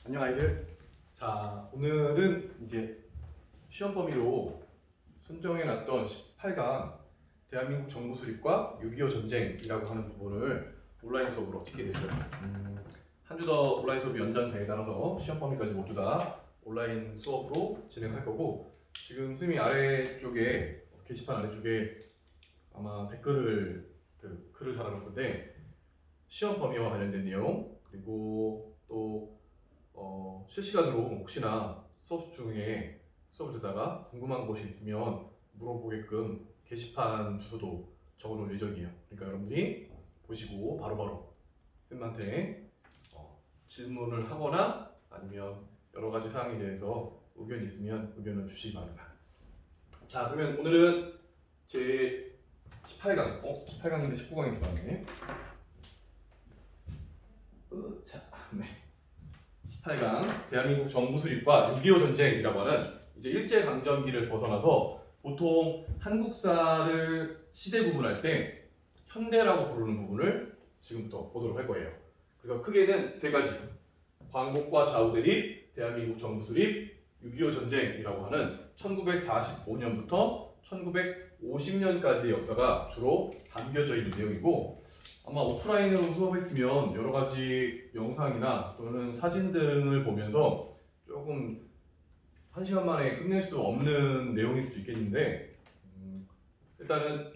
안녕 아이들. 자, 오늘은 이제 시험 범위로 선정해놨던 18강 대한민국 정부 수립과 6.25 전쟁이라고 하는 부분을 온라인 수업으로 찍게 됐어요. 한 주 더 온라인 수업이 연장되에 따라서 시험 범위까지 모두 다 온라인 수업으로 진행할 거고, 지금 선생님이 아래쪽에 게시판 아래쪽에 아마 댓글을 글을 달아놓을 건데, 시험 범위와 관련된 내용, 그리고 또 실시간으로 혹시나 수업 중에 수업을 듣다가 궁금한 것이 있으면 물어보게끔 게시판 주소도 적어놓을 예정이에요. 그러니까 여러분들이 보시고 바로바로 쌤한테 질문을 하거나 아니면 여러 가지 사항에 대해서 의견이 있으면 의견을 주시기 바랍니다. 자, 그러면 오늘은 제 18강, 18강인데 19강에 있었네. 자, 네. 18강 대한민국 정부 수립과 6.25 전쟁이라고 하는 이제 일제강점기를 벗어나서 보통 한국사를 시대 구분할 때 현대라고 부르는 부분을 지금부터 보도록 할 거예요. 그래서 크게는 세 가지: 광복과 좌우 대립, 대한민국 정부 수립, 6.25 전쟁이라고 하는 1945년부터 1950년까지의 역사가 주로 담겨져 있는 내용이고, 아마 오프라인으로 수업했으면 여러 가지 영상이나 또는 사진 등을 보면서 조금 한 시간 만에 끝낼 수 없는 내용일 수도 있겠는데, 일단은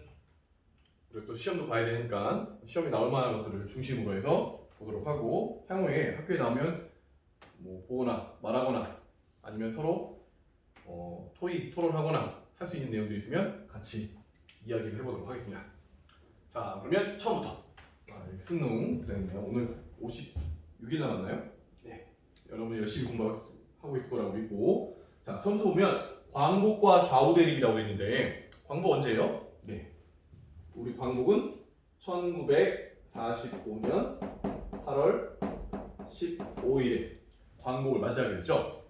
그리고 또 시험도 봐야 되니까 시험이 나올 만한 것들을 중심으로 해서 보도록 하고, 향후에 학교에 나오면 뭐 보거나 말하거나 아니면 서로 토의 토론하거나 할 수 있는 내용들이 있으면 같이 이야기를 해보도록 하겠습니다. 자, 그러면 처음부터 수능 들어있네요. 오늘 56일 남았나요? 네. 여러분 열심히 공부하고 있을 거라고 믿고, 자, 처음부터 보면 광복과 좌우 대립이라고 했는데, 광복 언제예요? 네. 우리 광복은 1945년 8월 15일에 광복을 맞이하게 됐죠.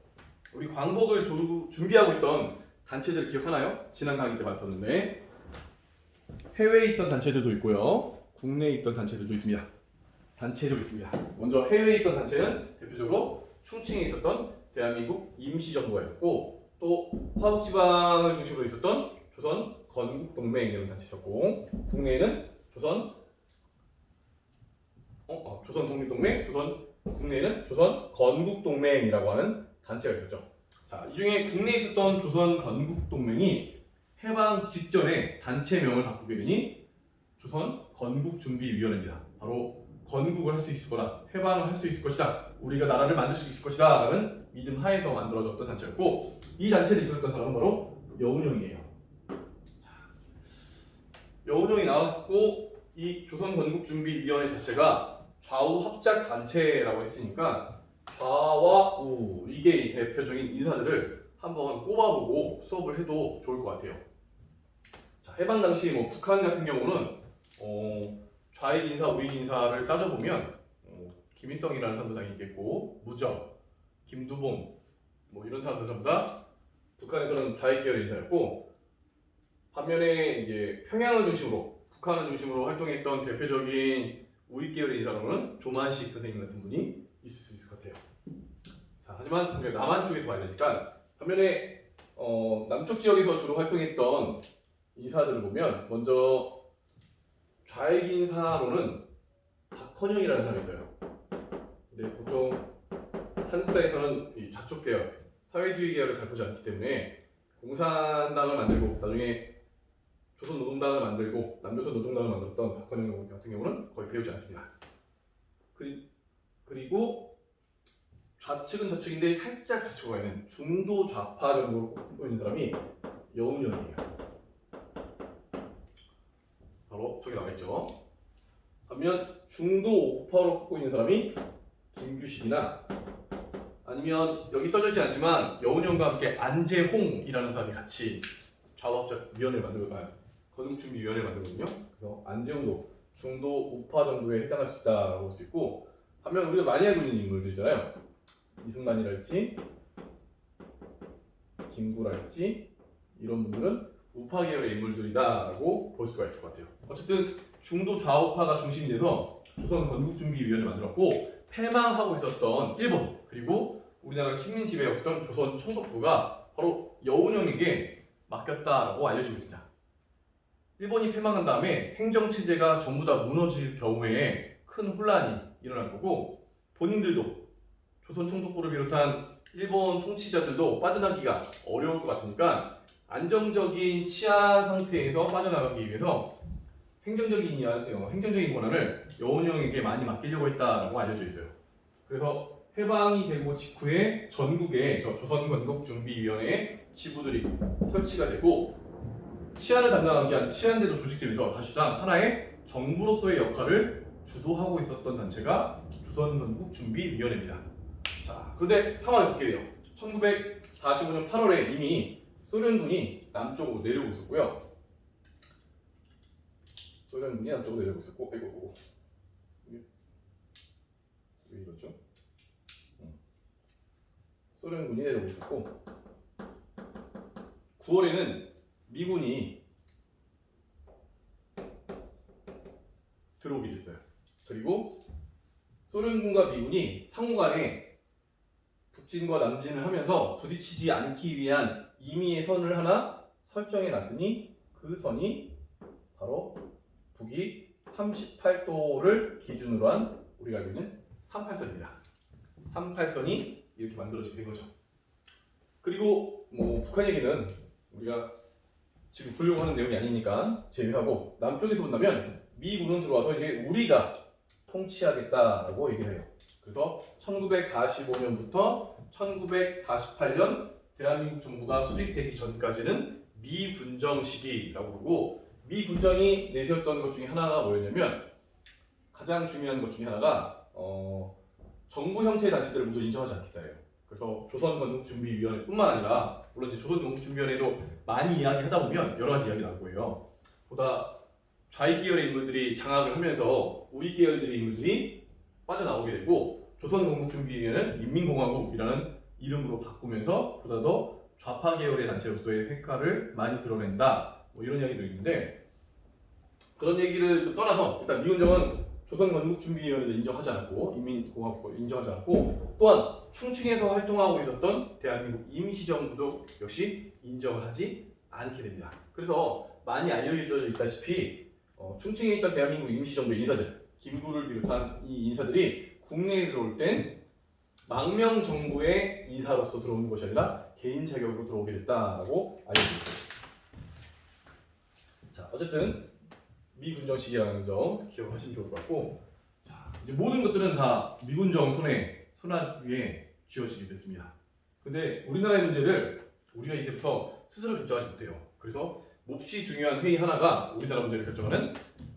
우리 광복을 준비하고 있던 단체들 기억하나요? 지난 강의 때 봤었는데, 해외에 있던 단체들도 있고요, 국내에 있던 단체들도 있습니다. 먼저 해외에 있던 단체는 대표적으로 충칭에 있었던 대한민국 임시정부가 있었고, 또 화북지방을 중심으로 있었던 조선 건국동맹이라는 단체 있었고, 국내에는 조선 독립동맹, 국내에는 조선 건국동맹이라고 하는 단체가 있었죠. 자, 이 중에 국내에 있었던 조선 건국동맹이 해방 직전에 단체명을 바꾸게 되니 조선 건국준비위원회입니다. 바로 건국을 할 수 있을 거다, 해방을 할 수 있을 것이다, 우리가 나라를 만들 수 있을 것이다 라는 믿음 하에서 만들어졌던 단체였고, 이 단체를 이끌었던 사람은 바로 여운형이에요. 여운형이 나왔고, 이 조선 건국준비위원회 자체가 좌우 합작 단체라고 했으니까 좌와 우, 이게 대표적인 인사들을 한번 꼽아보고 수업을 해도 좋을 것 같아요. 자, 해방 당시 북한 같은 경우는 좌익 인사, 우익 인사를 따져보면 김일성이라는 사람도 당연히 있겠고, 무적, 김두봉 이런 사람들 전부 다 북한에서는 좌익 계열 인사였고, 반면에 이제 평양을 중심으로, 북한을 중심으로 활동했던 대표적인 우익 계열의 인사로는 조만식 선생님 같은 분이 있을 수 있을 것 같아요. 자, 하지만 우리가 남한 쪽에서 봐야 되니까, 반면에 남쪽 지역에서 주로 활동했던 인사들을 보면, 먼저 좌익 인사로는 박헌영이라는 사람이 있어요. 근데 보통 한국사에서는 이 좌쪽 계열, 사회주의 계열을 잘 보지 않기 때문에 공산당을 만들고 나중에 조선노동당을 만들고 남조선노동당을 만들었던 박헌영 같은 경우는 거의 배우지 않습니다. 그리고 좌측은 좌측인데 살짝 좌측으로 가는 중도 좌파 정도로 꼽고 있는 사람이 여운형이에요. 바로 저기 나와 있죠. 반면 중도 우파로 꼽고 있는 사람이 김규식이나, 아니면 여기 써져 있지 않지만 여운형과 함께 안재홍이라는 사람이 같이 좌우합작위원회를 만들어요. 건국준비위원회를 만들거든요. 그래서 안재홍도 중도 우파 정도에 해당할 수 있다고 볼 수 있고, 반면 우리가 많이 알고 있는 인물들이잖아요. 이승만이랄지 김구랄지 이런 분들은 우파 계열의 인물들이다라고 볼 수가 있을 것 같아요. 어쨌든 중도 좌우파가 중심이 돼서 조선 건국준비위원회를 만들었고, 패망하고 있었던 일본, 그리고 우리나라를 식민 지배였던 조선 총독부가 바로 여운형에게 맡겼다라고 알려지고 있습니다. 일본이 패망한 다음에 행정체제가 전부 다 무너질 경우에 큰 혼란이 일어날 거고, 본인들도 조선 총독부를 비롯한 일본 통치자들도 빠져나기가 어려울 것 같으니까 안정적인 치안 상태에서 빠져나가기 위해서 행정적인 권한을 여운형에게 많이 맡기려고 했다라고 알려져 있어요. 그래서 해방이 되고 직후에 전국에 조선건국준비위원회 지부들이 설치가 되고, 치안을 담당하기 위한 치안대도 조직되면서 사실상 하나의 정부로서의 역할을 주도하고 있었던 단체가 조선건국준비위원회입니다. 자, 그런데 상황이 바뀌어요. 1945년 8월에 이미 소련군이 남쪽으로 내려오고 있었고요. 아이고, 왜 이러죠? 소련군이 내려오고 있었고, 9월에는 미군이 들어오게 됐어요. 그리고 소련군과 미군이 상호간에 북진과 남진을 하면서 부딪히지 않기 위한 임의의 선을 하나 설정해 놨으니, 그 선이 바로 북위 38도를 기준으로 한 우리가 알고 있는 38선입니다. 38선이 이렇게 만들어지게 된 거죠. 그리고 북한 얘기는 우리가 지금 보려고 하는 내용이 아니니까 제외하고, 남쪽에서 본다면 미군은 들어와서 이제 우리가 통치하겠다라고 얘기를 해요. 그래서 1945년부터 1948년 대한민국 정부가 수립되기 전까지는 미군정 시기라고 그러고, 미군정이 내세웠던 것 중에 하나가 뭐였냐면, 가장 중요한 것 중에 하나가 정부 형태의 단체들을 모두 인정하지 않겠다예요. 그래서 조선건국준비위원회뿐만 아니라, 물론 이제 조선건국준비위원회도 많이 이야기하다 보면 여러 가지 이야기 나올 거예요. 보다 좌익 계열의 인물들이 장악을 하면서 우익 계열들의 인물들이 빠져나오게 되고, 조선건국준비위원회는 인민공화국이라는 이름으로 바꾸면서 보다 더 좌파 계열의 단체로서의 색깔을 많이 드러낸다, 이런 이야기도 있는데, 그런 얘기를 좀 떠나서 일단 미군정은 조선건국준비위원회도 인정하지 않았고, 인민공화국도 인정하지 않았고, 또한 충칭에서 활동하고 있었던 대한민국 임시정부도 역시 인정을 하지 않게 됩니다. 그래서 많이 알려져 있다시피 충칭에 있던 대한민국 임시정부의 인사들, 김구를 비롯한 이 인사들이 국내에 들어올 땐 망명정부의 인사로서 들어오는 것이 아니라 개인 자격으로 들어오게 됐다라고 알려져 있습니다. 자, 어쨌든 미군정 시기라는 점 기억하시면 좋을 것 같고, 자, 이제 모든 것들은 다 미군정 손아귀에 쥐어지게 됐습니다. 근데 우리나라의 문제를 우리가 이제부터 스스로 결정하지 못해요. 그래서 몹시 중요한 회의 하나가, 우리나라 문제를 결정하는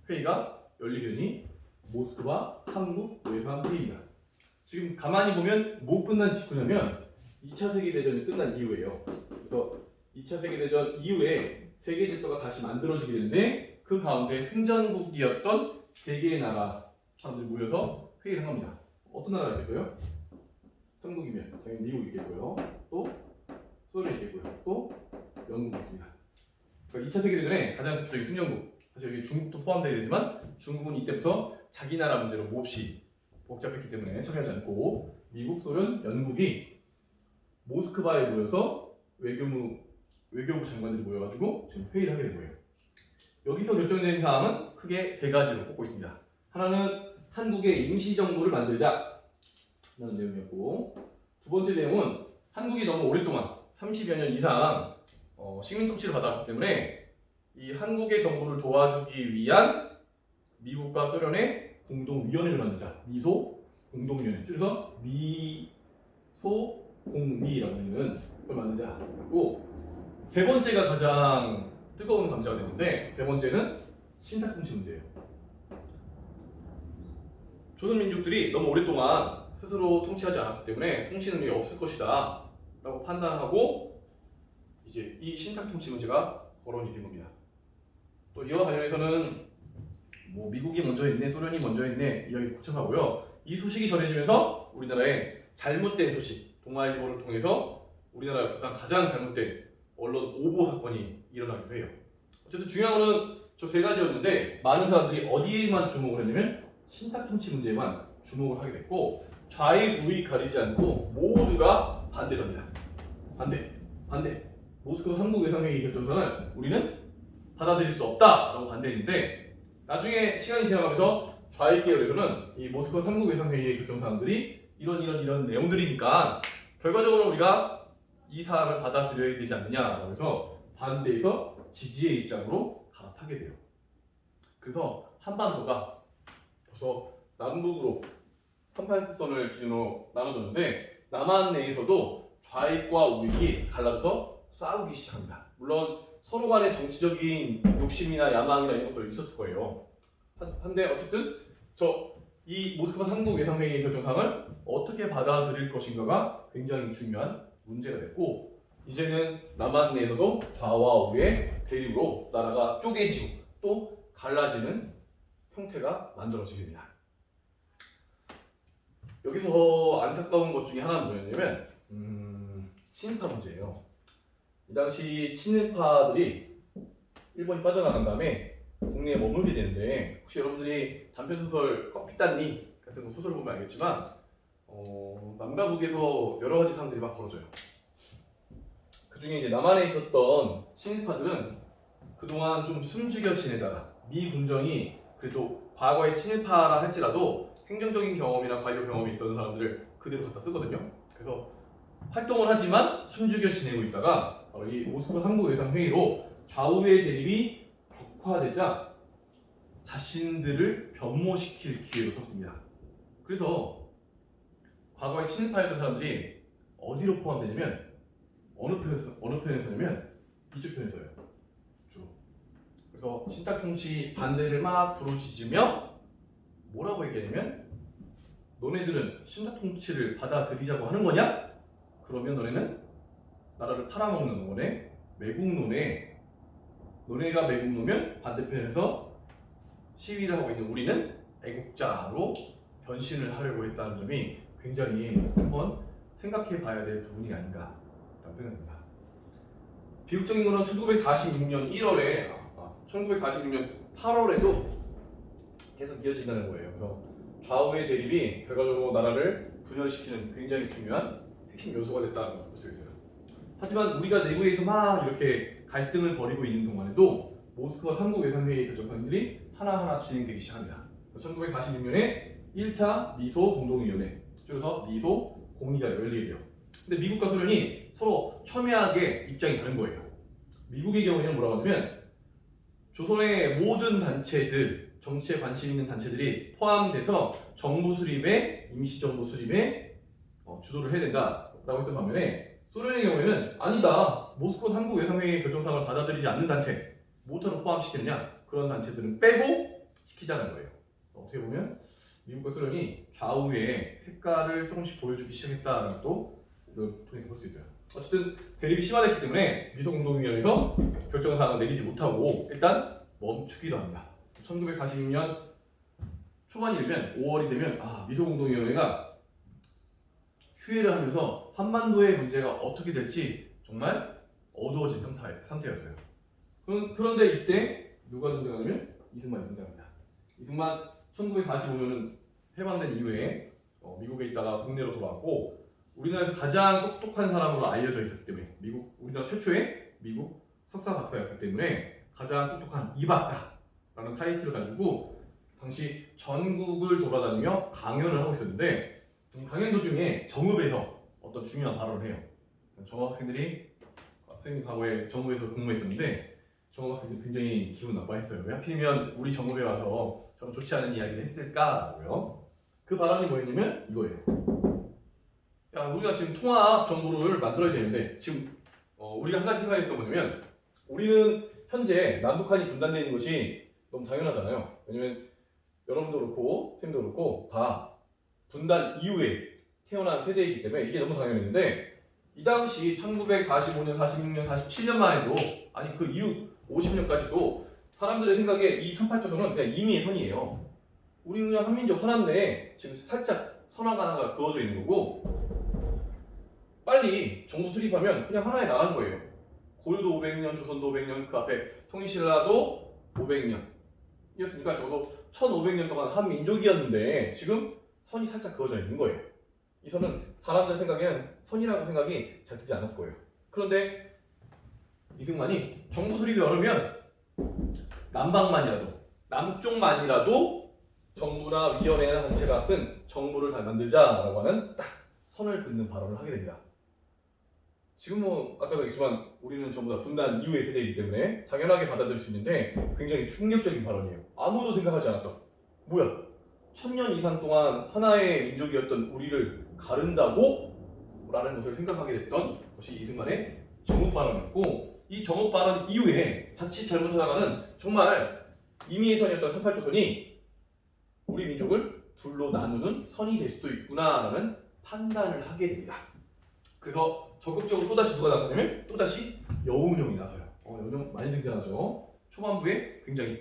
회의가 열리게 되니 모스크바 삼국 외상 회의입니다. 지금 가만히 보면 뭐 끝난 직후냐면 2차 세계대전이 끝난 이후예요. 그래서 2차 세계대전 이후에 세계 질서가 다시 만들어지게 되는데, 그 가운데 승전국이었던 세 개의 나라 사람들이 모여서 회의를 합니다. 어떤 나라가 있겠어요? 삼국이면 당연히 미국이 있겠고요. 또 소련이 있겠고요. 또 영국이 있습니다. 그러니까 2차 세계대전에 가장 대표적인 승전국, 사실 여기 중국도 포함되어 되지만 중국은 이때부터 자기 나라 문제로 몹시 복잡했기 때문에 참여하지 않고, 미국, 소련, 영국이 모스크바에 모여서 외교부 장관들이 모여가지고 지금 회의를 하게 된 거예요. 여기서 결정된 사항은 크게 세 가지로 꼽고 있습니다. 하나는 한국의 임시정부를 만들자라는 내용이었고, 두 번째 내용은 한국이 너무 오랫동안 30여 년 이상 식민 통치를 받았기 때문에 이 한국의 정부를 도와주기 위한 미국과 소련의 공동위원회를 만들자. 미소 공동위원회, 줄여서 미소공위라고 하는 걸 만들자. 그리고 세 번째가 가장 뜨거운 감자가 됐는데, 세 번째는 신탁통치 문제예요. 조선민족들이 너무 오랫동안 스스로 통치하지 않았기 때문에 통치 능력이 없을 것이다 라고 판단하고, 이제 이 신탁통치 문제가 거론이 된 겁니다. 또 이와 관련해서는 미국이 먼저 했네, 소련이 먼저 했네 이야기 복잡하고요. 이 소식이 전해지면서 우리나라의 잘못된 소식, 동아일보를 통해서 우리나라 역사상 가장 잘못된 언론 오보 사건이 일어나기도 해요. 어쨌든 중요한 거는 저 세 가지였는데, 많은 사람들이 어디에만 주목을 했냐면 신탁통치 문제에만 주목을 하게 됐고, 좌익 우익 가리지 않고 모두가 반대를 합니다. 반대. 모스크바 한국외상회의 결정사는 우리는 받아들일 수 없다라고 반대했는데, 나중에 시간이 지나가면서 좌익 계열에서는 이 모스크바 한국외상회의의 결정사항들이 이런 내용들이니까 결과적으로 우리가 이 사항을 받아들여야 되지 않느냐라고 해서 반대에서 지지의 입장으로 갈아타게 돼요. 그래서 한반도가 벌써 남북으로 38선을 기준으로 나눠졌는데, 남한 내에서도 좌익과 우익이 갈라져서 싸우기 시작합니다. 물론 서로 간의 정치적인 욕심이나 야망이나 이런 것도 있었을 거예요. 한데 어쨌든 이 모스크바 한국외상회의 결정상을 어떻게 받아들일 것인가가 굉장히 중요한 문제가 됐고, 이제는 남한 내에서도 좌와 우의 대립으로 나라가 쪼개지고 또 갈라지는 형태가 만들어지게 됩니다. 여기서 안타까운 것 중에 하나는 뭐였냐면 친일파 문제예요. 이 당시 친일파들이 일본이 빠져나간 다음에 국내에 머물게 되는데, 혹시 여러분들이 단편소설 꺾잇단리 같은 거 소설 보면 알겠지만 남과 북에서 여러 가지 사람들이 막 벌어져요. 그 중에 이제 남한에 있었던 친일파들은 그동안 좀 숨죽여 지내다가 미 군정이 그래도 과거의 친일파라 할지라도 행정적인 경험이나 관료 경험이 있던 사람들을 그대로 갖다 쓰거든요. 그래서 활동을 하지만 숨죽여 지내고 있다가 이 모스크바 한국외상회의로 좌우의 대립이 격화되자 자신들을 변모시킬 기회로 삼습니다. 그래서 과거의 친일파였던 사람들이 어디로 포함되냐면 어느 편에 서냐면 이쪽 편에 서요. 주로. 그래서 신탁 통치 반대를 막 부르짖으며 뭐라고 얘기하냐면, 너네들은 신탁 통치를 받아들이자고 하는 거냐? 그러면 너네는 나라를 팔아먹는 거네. 매국노네. 너네가 매국노면 반대편에서 시위를 하고 있는 우리는 애국자로 변신을 하려고 했다는 점이 굉장히 한번 생각해 봐야 될 부분이 아닌가라고 생각합니다. 비극적인 거는 1946년 1월에 1946년 8월에도 계속 이어진다는 거예요. 그래서 좌우의 대립이 결과적으로 나라를 분열시키는 굉장히 중요한 핵심 요소가 됐다는 것을 볼 수 있어요. 하지만 우리가 내부에서 막 이렇게 갈등을 벌이고 있는 동안에도 모스크바 삼국외상회의 결정사항들이 하나하나 진행되기 시작합니다. 1946년에 1차 미소 공동위원회, 줄여서 미소 공의가 열리게 돼요. 근데 미국과 소련이 서로 첨예하게 입장이 다른 거예요. 미국의 경우에는 뭐라고 하냐면, 조선의 모든 단체들, 정치에 관심 있는 단체들이 포함돼서 정부 수립에, 임시정부 수립에 주도를 해야 된다라고 했던 반면에, 소련의 경우에는 아니다, 모스크바 한국외상회의 결정사항을 받아들이지 않는 단체 뭐처럼 포함시키느냐, 그런 단체들은 빼고 시키자는 거예요. 어떻게 보면 미국과 소련이 좌우의 색깔을 조금씩 보여주기 시작했다는 것도 이걸 통해서 볼 수 있어요. 어쨌든 대립이 심화됐기 때문에 미소공동위원회에서 결정사항을 내리지 못하고 일단 멈추기도 합니다. 1946년 초반이 되면, 5월이 되면 미소공동위원회가 휴회를 하면서 한반도의 문제가 어떻게 될지 정말 어두워진 상태였어요. 그런데 이때 누가 등장하냐면 이승만이 등장합니다. 이승만 1945년은 해방된 이후에 미국에 있다가 국내로 돌아왔고, 우리나라에서 가장 똑똑한 사람으로 알려져 있었기 때문에, 우리나라 최초의 미국 석사 박사였기 때문에 가장 똑똑한 이박사라는 타이틀을 가지고 당시 전국을 돌아다니며 강연을 하고 있었는데, 강연 도중에 정읍에서 어떤 중요한 발언을 해요. 정읍 학생들이, 선생님 과거에 정읍에서 근무했었는데 정읍 학생들이 굉장히 기분 나빠했어요. 왜 하필이면 우리 정읍에 와서 저런 좋지 않은 이야기를 했을까라고요. 그 발언이 뭐였냐면 이거예요. 야, 우리가 지금 통합 정부를 만들어야 되는데, 지금 우리가 한 가지 생각했던 건 뭐냐면, 우리는 현재 남북한이 분단되어 있는 것이 너무 당연하잖아요. 왜냐면 여러분도 그렇고 선생님도 그렇고 다 분단 이후에 태어난 세대이기 때문에 이게 너무 당연했는데, 이 당시 1945년, 46년, 47년만 해도, 아니 그 이후 50년까지도 사람들의 생각에 이 38도선은 그냥 임의의 선이에요. 우리 그냥 한민족 하나인데 지금 살짝 선화가 하나가 그어져 있는 거고, 빨리 정부 수립하면 그냥 하나의 나라인 거예요. 고려도 500년, 조선도 500년, 그 앞에 통일신라도 500년 이었으니까 적어도 1500년 동안 한 민족이었는데 지금 선이 살짝 그어져 있는 거예요. 이 선은 사람들 생각에는 선이라고 생각이 잘 되지 않았을 거예요. 그런데 이승만이 정부 수립이 어려면 남쪽만이라도 정부나 위원회나 단체 같은 정부를 잘 만들자라고 하는 딱 선을 긋는 발언을 하게 됩니다. 지금 뭐 아까도 얘기했지만 우리는 전부 다 분단 이후의 세대이기 때문에 당연하게 받아들일 수 있는데 굉장히 충격적인 발언이에요. 아무도 생각하지 않았던, 뭐야, 1000년 이상 동안 하나의 민족이었던 우리를 가른다고? 라는 것을 생각하게 됐던 것이 이승만의 정읍 발언이었고, 이 정읍 발언 이후에 자칫 잘못하다가는 정말 임의선이었던 38도선이 우리 민족을 둘로 나누는 선이 될 수도 있구나라는 판단을 하게 됩니다. 그래서 적극적으로 또다시 누가 나서냐면 또다시 여운형이 나서요. 여운형 많이 등장하죠. 초반부에 굉장히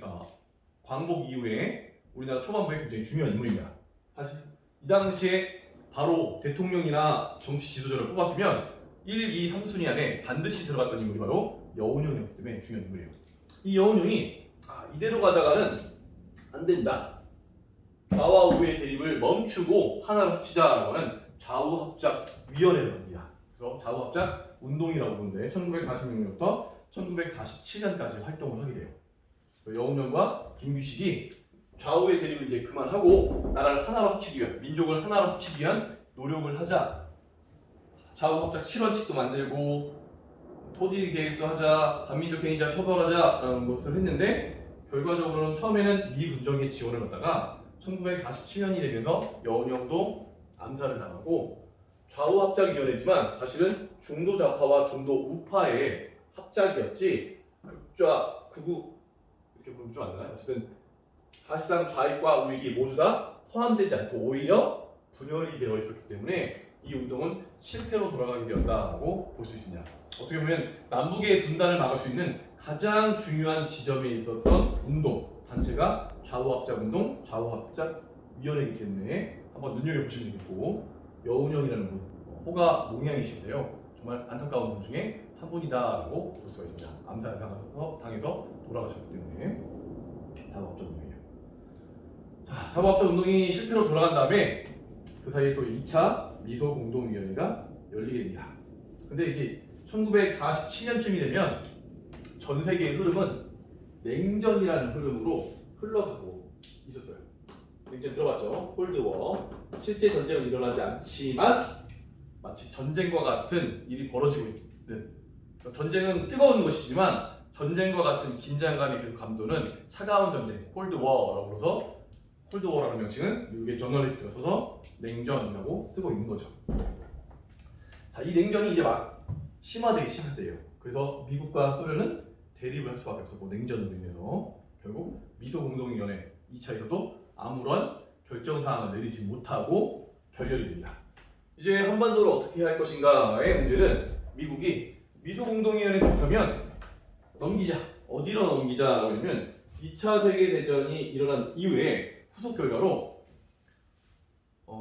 광복 이후에 우리나라 초반부에 굉장히 중요한 인물입니다. 사실 이 당시에 바로 대통령이나 정치 지도자를 뽑았으면 1, 2, 3순위 안에 반드시 들어갔던 인물이 바로 여운형이었기 때문에 중요한 인물이에요. 이 여운형이 이대로 가다가는 안 된다. 좌와 우의 대립을 멈추고 하나로 합치자라고 하는 좌우합작위원회를 만듭니다. 그래서 좌우합작 운동이라고 부르는데 1946년부터 1947년까지 활동을 하게 돼요. 여운형과 김규식이 좌우의 대립을 이제 그만하고 나라를 하나로 합치기 위한, 민족을 하나로 합치기 위한 노력을 하자. 좌우합작 실원칙도 만들고 토지 계획도 하자, 반민족 행위자 처벌하자라는 것을 했는데 결과적으로는 처음에는 미군정의 지원을 받다가 1947년이 되면서 여운형도 암살을 당하고, 좌우합작위원회지만 사실은 중도 좌파와 중도 우파의 합작이었지 극좌, 극우 이렇게 보면 좀 안 되나요? 어쨌든 사실상 좌익과 우익이 모두 다 포함되지 않고 오히려 분열이 되어 있었기 때문에 이 운동은 실패로 돌아가게 되었다고 볼 수 있습니다. 어떻게 보면 남북의 분단을 막을 수 있는 가장 중요한 지점에 있었던 운동, 단체가 좌우합작운동, 좌우합작위원회이기 때문에 한번 눈여겨보시면 되겠고, 여운형이라는 분, 호가 몽양이신데요. 정말 안타까운 분 중에 한 분이다라고 볼 수가 있습니다. 암살을 당해서 돌아가셨기 때문에 좌우합작운동이에요. 자, 좌우합작운동이 실패로 돌아간 다음에 그 사이에 또 2차 미소공동위원회가 열리게 됩니다. 근데 이게 1947년쯤이 되면 전 세계의 흐름은 냉전이라는 흐름으로 흘러가고 있었어요. 냉전 들어봤죠? 콜드워. 실제 전쟁은 일어나지 않지만 마치 전쟁과 같은 일이 벌어지고 있는, 전쟁은 뜨거운 것이지만 전쟁과 같은 긴장감이 계속 감도는 차가운 전쟁, 콜드워라고 해서 콜드워라는 명칭은 미국의 저널리스트가 써서 냉전이라고 쓰고 있는 거죠. 자, 이 냉전이 이제 막 심화되기 시작할 때예요. 그래서 미국과 소련은 대립을 할 수밖에 없었고, 냉전으로 인해서 결국 미소공동위원회 2차에서도 아무런 결정사항을 내리지 못하고 결렬이 됩니다. 이제 한반도를 어떻게 할 것인가의 문제는 미국이 미소공동위원회에서 못하면 넘기자. 어디로 넘기자라고 하면 2차 세계대전이 일어난 이후에 후속 결과로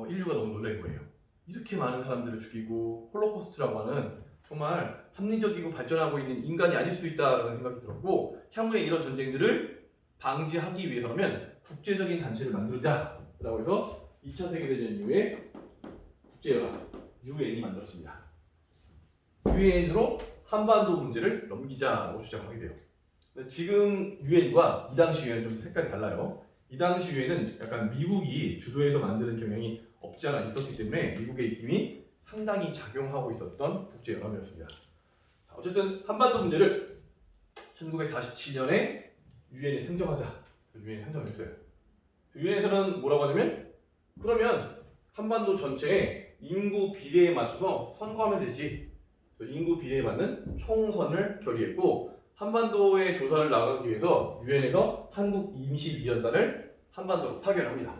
인류가 너무 놀랄 거예요. 이렇게 많은 사람들을 죽이고 홀로코스트라고 하는 정말 합리적이고 발전하고 있는 인간이 아닐 수도 있다라는 생각이 들었고, 향후에 이런 전쟁들을 방지하기 위해서라면 국제적인 단체를 만들자라고 해서 2차 세계대전 이후에 국제연합 UN이 만들어집니다. UN으로 한반도 문제를 넘기자라고 주장하게 돼요. 지금 UN과 이 당시 UN은 좀 색깔이 달라요. 이 당시 UN은 약간 미국이 주도해서 만드는 경향이 없지 않아 있었기 때문에 미국의 입김이 상당히 작용하고 있었던 국제연합이었습니다. 어쨌든 한반도 문제를 1947년에 유엔에 상정하자. 그래서 유엔에 상정했어요. 유엔에서는 뭐라고 하냐면, 그러면 한반도 전체의 인구 비례에 맞춰서 선거하면 되지. 그래서 인구 비례에 맞는 총선을 결의했고, 한반도의 조사를 나가기 위해서 유엔에서 한국 임시위원단을 한반도로 파견합니다.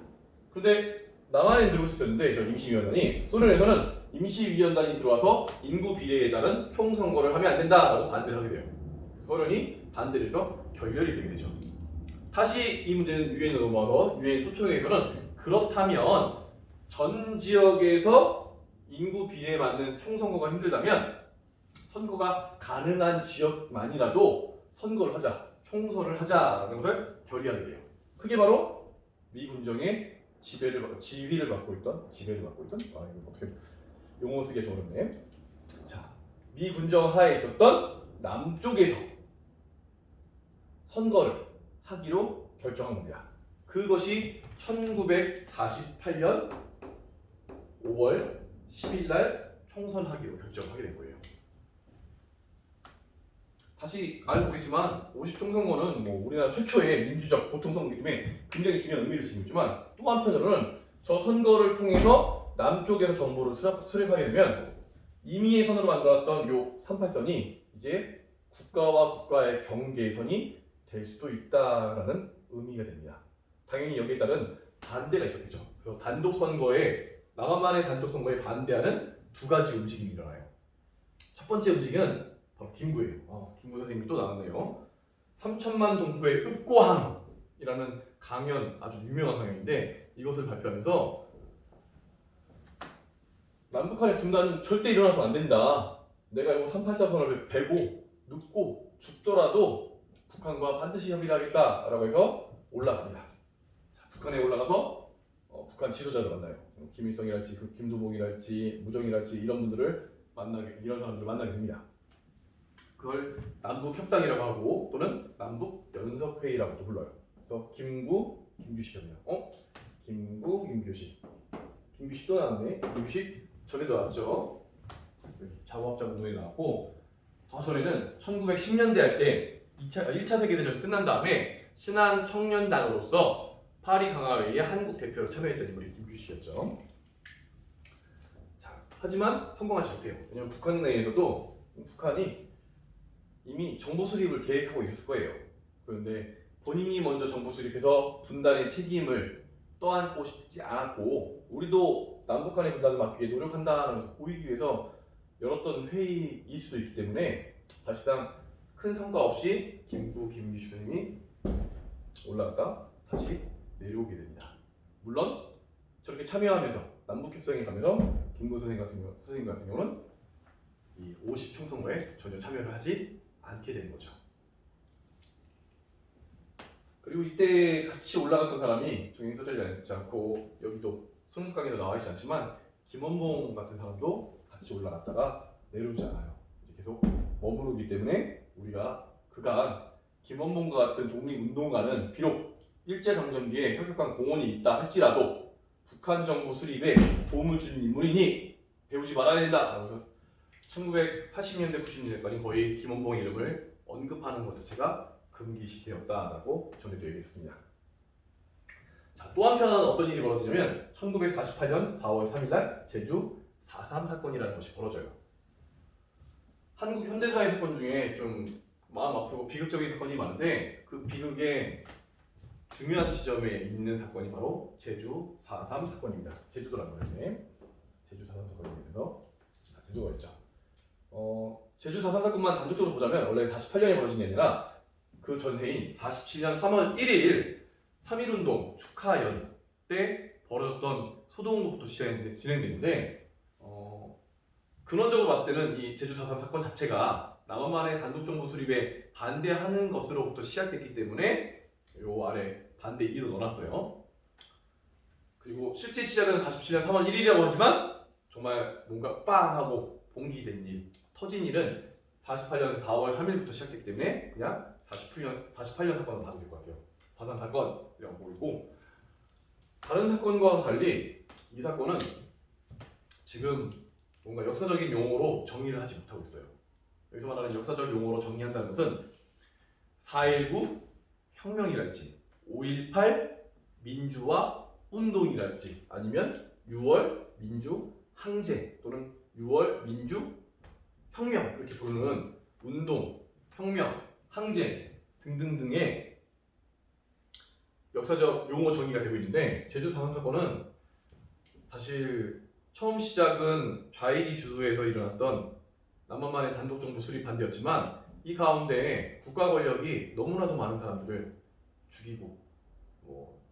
그런데 남한에 들어올 수 있었는데 저 임시위원단이, 소련에서는 임시위원단이 들어와서 인구 비례에 따른 총선거를 하면 안 된다라고 반대를 하게 돼요. 소련이 반대를 해서 결렬이 되게 되죠. 다시 이 문제는 유엔으로 넘어와서 유엔 소총회에서는 그렇다면 전 지역에서 인구 비례에 맞는 총선거가 힘들다면 선거가 가능한 지역만이라도 선거를 하자, 총선을 하자라는 것을 결의하게 돼요. 그게 바로 미군정의 지휘를 맡고 있던 아 이거 어떻게 용어 쓰기가 좀 어렵네. 자, 미 군정 하에 있었던 남쪽에서 선거를 하기로 결정한 겁니다. 그것이 1948년 5월 10일 날 총선하기로 결정하게 된 거예요. 다시 알고 계시지만 50총선거는 뭐 우리나라 최초의 민주적 보통선거임에 굉장히 중요한 의미를 지니고 있지만 또 한편으로는 저 선거를 통해서 남쪽에서 정보를 수립하게 되면 임의의 선으로 만들어놨던 요 38선이 이제 국가와 국가의 경계선이 될 수도 있다라는 의미가 됩니다. 당연히 여기에 따른 반대가 있었겠죠. 그래서 남한만의 단독 선거에 반대하는 두 가지 움직임이 일어나요. 첫 번째 움직임은 바로 김구예요. 김구 선생님이 또 나왔네요. 3천만 동포의 읍고항이라는 강연, 아주 유명한 강연인데 이것을 발표하면서 남북한의 분단은 절대 일어나서 안 된다. 내가 이거 3.8자선을 베고 눕고 죽더라도 북한과 반드시 협의하겠다라고 해서 올라갑니다. 자, 북한에 올라가서 북한 지도자를 만나요. 김일성이랄지 김두봉이랄지 무정이랄지 이런 사람들을 만나게 됩니다. 그걸 남북 협상이라고 하고 또는 남북 연석회의라고도 불러요. 그래서 김규식이었네요. 김규식 또 나왔네. 김규식 전에도 나왔죠. 자고합자 운동에 나왔고 더 전에는 1910년대 할 때 1차 세계대전 끝난 다음에 신한 청년단으로서 파리 강화회의에 한국 대표로 참여했던 인물이 김규식이었죠. 자, 하지만 성공하지 못해요. 왜냐하면 북한 내에서도 북한이 이미 정보 수립을 계획하고 있었을 거예요. 그런데 본인이 먼저 정보 수립해서 분단의 책임을 떠안고 싶지 않았고 우리도 남북한의 분단을 막기 위해 노력한다는 것을 보이기 위해서 열었던 회의일 수도 있기 때문에 사실상 큰 성과 없이 김규식 선생님이 올라갔다 다시 내려오게 됩니다. 물론 저렇게 참여하면서 남북협상에 가면서 김구 선생님 같은 경우는 이 50총선거에 전혀 참여를 하지 않게 되는 거죠. 그리고 이때 같이 올라갔던 사람이 저기 써져 있지 않고 여기도 손수강에도 나와 있지 않지만 김원봉 같은 사람도 같이 올라갔다가 내려오지 않아요. 계속 머무르기 때문에 우리가 그간 김원봉과 같은 독립운동가는 비록 일제강점기에 혁혁한 공헌이 있다 할지라도 북한 정부 수립에 도움을 주는 인물이니 배우지 말아야 된다. 그래서 1980년대 90년대까지 거의 김원봉 이름을 언급하는 것 자체가 금기시되었다라고 전에도 얘기했습니다. 자, 또 한편 어떤 일이 벌어지냐면 1948년 4월 3일날 제주 4.3 사건이라는 것이 벌어져요. 한국 현대사의 사건 중에 좀 마음 아프고 비극적인 사건이 많은데 그 비극의 중요한 지점에 있는 사건이 바로 제주 4.3 사건입니다. 제주도라는 거였네. 제주 4.3 사건이면서 제주가 있죠. 제주 4.3 사건만 단독적으로 보자면 원래 48년에 벌어진 게 아니라 그 전해인 47년 3월 1일 3.1운동 축하연 때 벌어졌던 소동으로부터 진행되는데 근원적으로 봤을 때는 이 제주 4.3 사건 자체가 남한만의 단독정부 수립에 반대하는 것으로부터 시작됐기 때문에 요 아래 반대 2로 넣어놨어요. 그리고 실제 시작은 47년 3월 1일이라고 하지만 정말 뭔가 빵 하고 봉기된 일, 터진 일은 48년 4월 3일부터 시작됐기 때문에 그냥 48년 사건을 봐도 될 것 같아요. 4.3 사건이라고 보이고 다른 사건과 달리 이 사건은 지금 뭔가 역사적인 용어로 정리를 하지 못하고 있어요. 여기서 말하는 역사적 용어로 정리한다는 것은 4.19 혁명이랄지 5.18 민주화 운동이랄지 아니면 6월 민주 항제 또는 6월 민주 혁명 이렇게 부르는 운동, 혁명, 항쟁 등등등의 역사적 용어 정의가 되고 있는데 제주 4.3 사건은 사실 처음 시작은 좌익이 주도해서 일어났던 남한만의 단독정부 수립 반대였지만 이 가운데 국가 권력이 너무나도 많은 사람들을 죽이고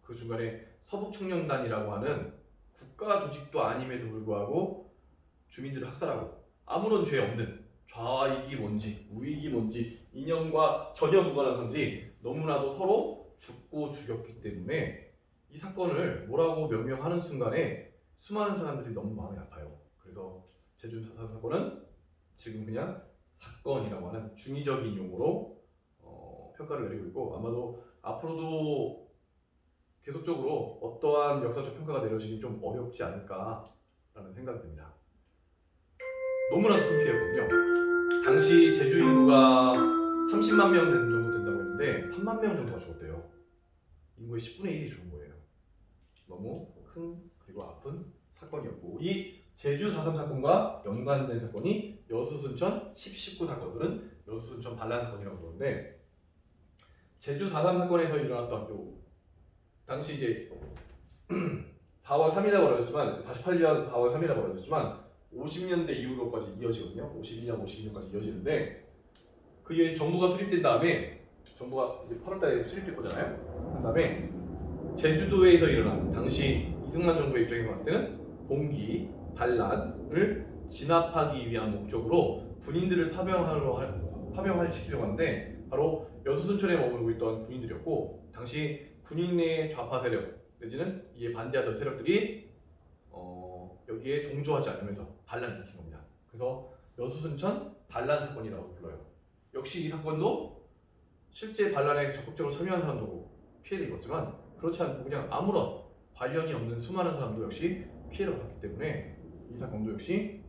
그 중간에 서북청년단이라고 하는 국가 조직도 아님에도 불구하고 주민들을 학살하고 아무런 죄 없는 좌익이 뭔지 우익이 뭔지 이념과 전혀 무관한 사람들이 너무나도 서로 죽고 죽였기 때문에 이 사건을 뭐라고 명명하는 순간에 수많은 사람들이 너무 마음이 아파요. 그래서 제주 4.3 사건은 지금 그냥 사건이라고 하는 중의적인 용어로 평가를 내리고 있고, 아마도 앞으로도 계속적으로 어떠한 역사적 평가가 내려지기 좀 어렵지 않을까라는 생각이 듭니다. 너무나도 큰 피해였거든요. 당시 제주 인구가 30만 명 정도 된다고 했는데 3만 명 정도가 죽었대요. 인구의 10분의 1이 죽은 거예요. 너무 큰 그리고 아픈 사건이었고, 이 제주 4.3 사건과 연관된 사건이 여수순천 10.19 사건들은 여수순천 반란 사건이라고 부르는데, 제주 4.3 사건에서 일어났던 당시 이제 4월 3일이라고 벌어졌지만 48년 4월 3일이라고 벌어졌지만 50년대 이후로까지 이어지거든요. 52년, 52년까지 이어지는데, 그 이후에 정부가 수립된 다음에, 정부가 이제 8월달에 수립될 거잖아요. 한 다음에 제주도에서 일어난, 당시 이승만 정부의 입장에서 봤을 때는 봉기, 반란을 진압하기 위한 목적으로 군인들을 파병시키려고 하는데, 바로 여수순천에 머물고 있던 군인들이었고, 당시 군인 내 좌파 세력 내지는 이에 반대하던 세력들이 여기에 동조하지 않으면서 반란을 일으킨 겁니다. 그래서 여수순천 반란 사건이라고 불러요. 역시 이 사건도 실제 반란에 적극적으로 참여한 사람도 피해를 입었지만, 그렇지 않고 그냥 아무런 관련이 없는 수많은 사람도 역시 피해를 받았기 때문에 이 사건도 역시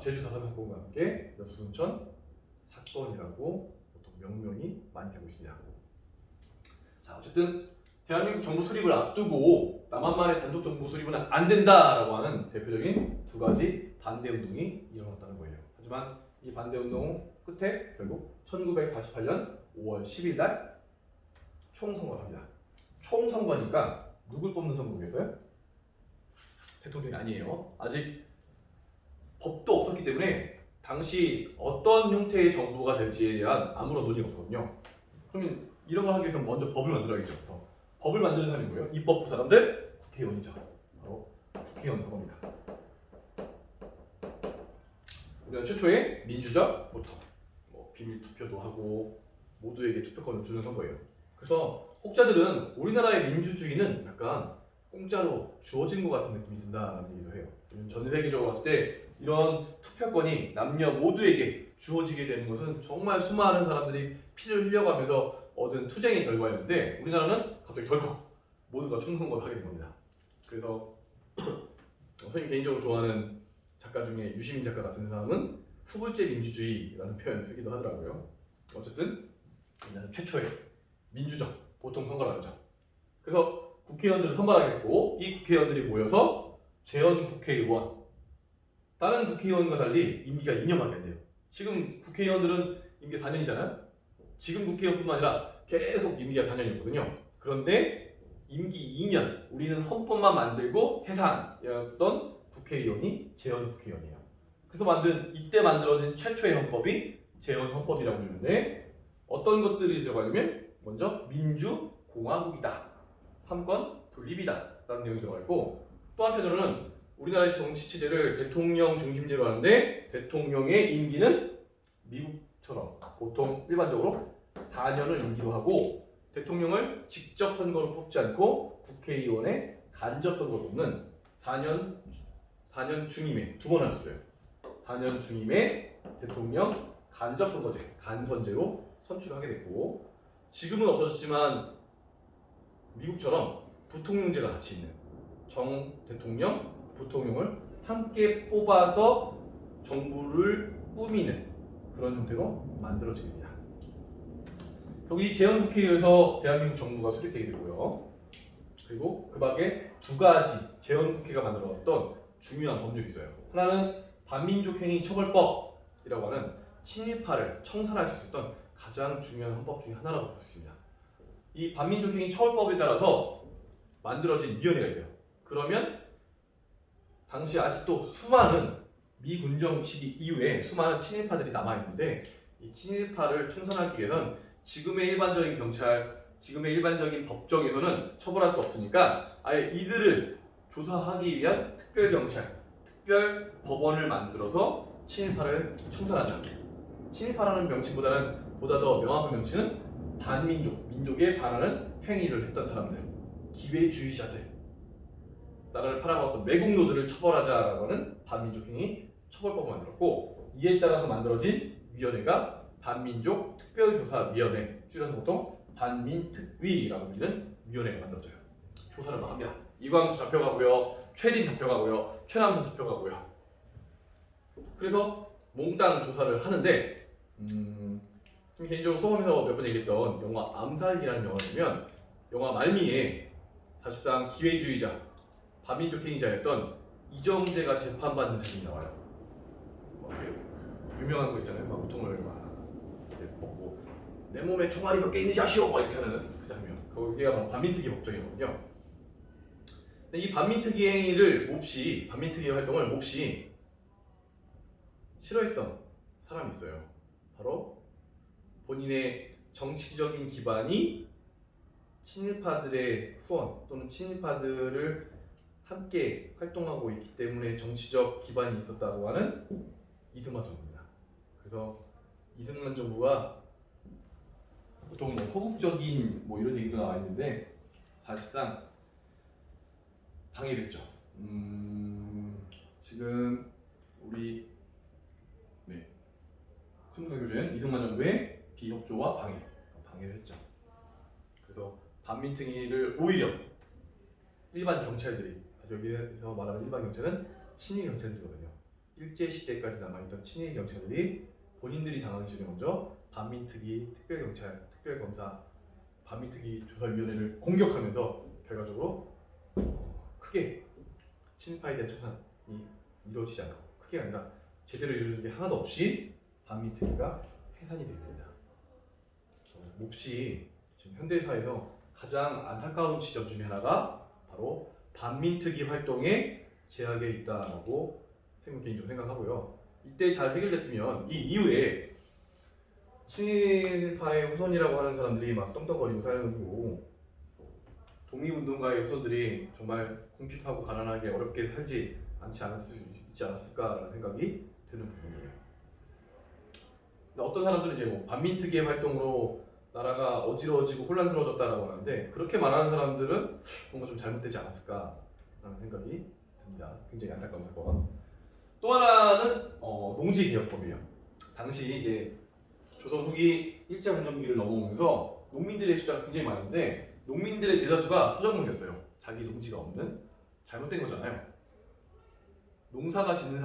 제주 4.3 사건과 함께 여수순천 사건이라고 보통 명명이 많이 되고 있습니다. 자, 어쨌든 대한민국 정부 수립을 앞두고 남한만의 단독 정부 수립은 안 된다라고 하는 대표적인 두 가지 반대 운동이 일어났다는 거예요. 하지만 이 반대 운동 끝에 결국 1948년 5월 10일 날 총선거를 합니다. 총선거니까 누굴 뽑는 선거겠어요? 대통령이 아니에요. 아직 법도 없었기 때문에 당시 어떤 형태의 정부가 될지에 대한 아무런 논의가 없었거든요. 그러면 이런 걸 하기 위해서 먼저 법을 만들어야겠죠. 그래서 법을 만드는 사람이 뭐예요? 입법부 사람들, 국회의원이죠. 바로 국회의원 선거입니다. 우리가 최초의 민주적 보통 비밀 투표도 하고 모두에게 투표권을 주는 선거예요. 그래서 혹자들은 우리나라의 민주주의는 약간 공짜로 주어진 것 같은 느낌이 든다는 얘기를 해요. 전 세계적으로 봤을 때 이런 투표권이 남녀 모두에게 주어지게 되는 것은 정말 수많은 사람들이 피를 흘려가면서 얻은 투쟁의 결과였는데, 우리나라는 갑자기 덜컥 모두가 총선거를 하게 된 겁니다. 그래서 선생님 개인적으로 좋아하는 작가 중에 유시민 작가 같은 사람은 후불제 민주주의라는 표현을 쓰기도 하더라고요. 어쨌든 우리나라 최초의 민주적 보통 선거를 하죠. 그래서 국회의원들을 선발하겠고, 이 국회의원들이 모여서 재헌 국회의원, 다른 국회의원과 달리 임기가 2년밖에 안 돼요. 지금 국회의원들은 임기 4년이잖아요. 지금 국회의원뿐만 아니라 계속 임기가 4년이었거든요. 그런데 임기 2년, 우리는 헌법만 만들고 해산이었던 국회의원이 재헌 국회의원이에요. 그래서 이때 만들어진 최초의 헌법이 재헌 헌법이라고 부르는데, 어떤 것들이 들어가냐면 먼저 민주공화국이다, 삼권 분립이다 라는 내용이 들어가 있고, 또 한편으로는 우리나라의 정치 체제를 대통령 중심제로 하는데, 대통령의 임기는 미국처럼 보통 일반적으로 4년을 임기로 하고, 대통령을 직접 선거로 뽑지 않고 국회의원의 간접 선거로 뽑는 4년 중임에 두 번 할 수 있어요. 4년 중임에 대통령 간접 선거제, 간선제로 선출하게 됐고, 지금은 없어졌지만 미국처럼 부통령제가 같이 있는, 정 대통령, 부통령을 함께 뽑아서 정부를 꾸미는 그런 형태로 만들어집니다. 결국 이 재헌국회에서 대한민국 정부가 수립되게 되고요. 그리고 그 밖에 두 가지 재헌국회가 만들어왔던 중요한 법률이 있어요. 하나는 반민족행위 처벌법이라고 하는 친일파를 청산할 수 있었던 가장 중요한 헌법 중에 하나라고 볼 수 있습니다. 이 반민족행위 처벌법에 따라서 만들어진 위원회가 있어요. 그러면 당시 아직도 수많은 미군정 시기 이후에 수많은 친일파들이 남아있는데, 이 친일파를 청산하기 위해서는 지금의 일반적인 경찰, 지금의 일반적인 법정에서는 처벌할 수 없으니까 아예 이들을 조사하기 위한 특별경찰, 특별법원을 만들어서 친일파를 청산하자. 친일파라는 명칭보다는 보다 더 명확한 명칭은 반민족, 민족에 반하는 행위를 했던 사람들, 기회주의자들, 나라를 팔아먹었던 매국노들을 처벌하자라고 하는 반민족행위 처벌법을 만들었고, 이에 따라서 만들어진 위원회가 반민족 특별조사위원회, 줄여서 보통 반민특위라고 불리는 위원회가 만들어져요. 조사를 막 합니다. 이광수 잡혀가고요, 최린 잡혀가고요, 최남선 잡혀가고요. 그래서 몽땅 조사를 하는데, 좀 개인적으로 수업에서 몇 번 얘기했던 영화 암살이라는 영화를 보면 영화 말미에 사실상 기회주의자, 반민족 행위자였던 이정재가 재판받는 장면이 나와요. 유명한 거 있잖아요. 막 우통을 막 이제 뭐 내 몸에 총알이 몇 개 있는지 아시오? 막 이렇게 하는 그 장면. 거기가 바로 반민특위 법정이거든요. 근데 이 반민특위 행위를 몹시, 반민특위 활동을 몹시 싫어했던 사람이 있어요. 바로 본인의 정치적인 기반이 친일파들의 후원 또는 친일파들을 함께 활동하고 있기 때문에 정치적 기반이 있었다고 하는 이승만 정부입니다. 그래서 이승만 정부가 보통 뭐 소극적인 뭐 이런 얘기가 나와 있는데 사실상 방해를 했죠. 지금 우리 승무사 교주는 이승만 정부의 비협조와 방해를 했죠. 그래서 반민특위를 오히려 일반 경찰들이, 여기서 말하는 일반 경찰은 친일 경찰들이거든요. 일제 시대까지 남아있던 친일 경찰들이 본인들이 당하기 전에 먼저 반민특위, 특별경찰, 특별검사, 반민특위 조사위원회를 공격하면서 결과적으로 크게 친일파에 대한 청산이 이루어지지 않고, 크게 아니라 제대로 이루어진 게 하나도 없이 반민특위가 해산이 되게 됩니다. 몹시 지금 현대사에서 가장 안타까운 지점 중에 하나가 바로 반민특위 활동에 제약에 있다라고 개인적으로 생각하고요. 이때 잘 해결됐으면 이 이후에 친일파의 후손이라고 하는 사람들이 막 떵떵거리고 살고 독립운동가의 후손들이 정말 궁핍하고 가난하게 어렵게 살지 있지 않았을까라는 생각이 드는 부분이에요. 근데 어떤 사람들은 이제 뭐 반민특위의 활동으로 나라가 어지러워지고 혼란스러워졌다라고 하는데, 그렇게 말하는 사람들은 뭔가 좀 잘못되지 않았을까라는 생각이 듭니다. 굉장히 안타까운 사건. 또 하나는 농지개혁법이에요. 당시 이제 조선 후기 일제강점기를 넘어오면서 농민들의 숫자가 굉장히 많은데 농민들의 대다수가 소작농이었어요. 자기 농지가 없는, 잘못된 거잖아요. 농사를 짓는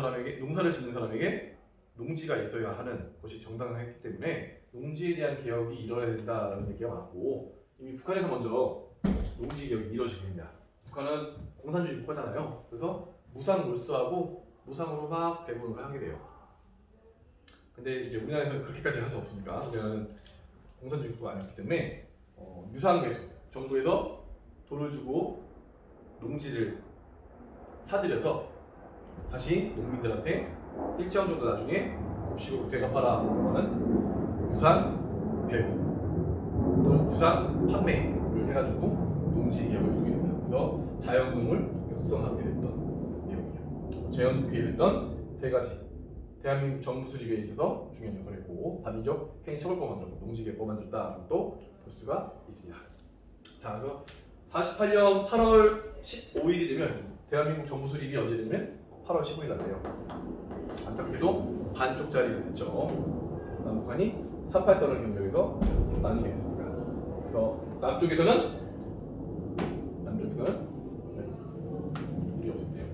사람에게 농지가 있어야 하는 것이 정당했기 때문에 농지에 대한 개혁이 이뤄야 된다라는 얘기가 많았고, 이미 북한에서 먼저 농지 개혁이 이루어지고 있습니다. 북한은 공산주의 국가잖아요. 그래서 무상몰수하고 무상으로 막 배분을 하게 돼요. 근데 이제 우리나라에서는 그렇게까지 할 수 없으니까, 우리나라는 공산주의 국가가 아니었기 때문에 유상배수, 정부에서 돈을 주고 농지를 사들여서 다시 농민들한테 일정 정도 나중에 곱씹고 대갚아라라고 하는 유상 배분 또는 유상 판매를 해가지고 농지 개혁을 이루게 됩니다. 그래서 자연농을 육성하게 됐던 내용이에요. 자연국회에 했던 세 가지, 대한민국 정부 수립에 있어서 중요한 역할을 했고, 반민족 행위 처벌법 만들었고, 농지 개혁법 만들었다라고 또 볼 수가 있습니다. 자, 그래서 48년 8월 15일이 되면 대한민국 정부 수립이 언제 되면 8월 15일 날이에요. 안타깝게도 반쪽짜리가 됐죠. 남북한이 38선을 경계해서 나뉘게 됐습니다. 그래서 남쪽에서는 우리 없었대요.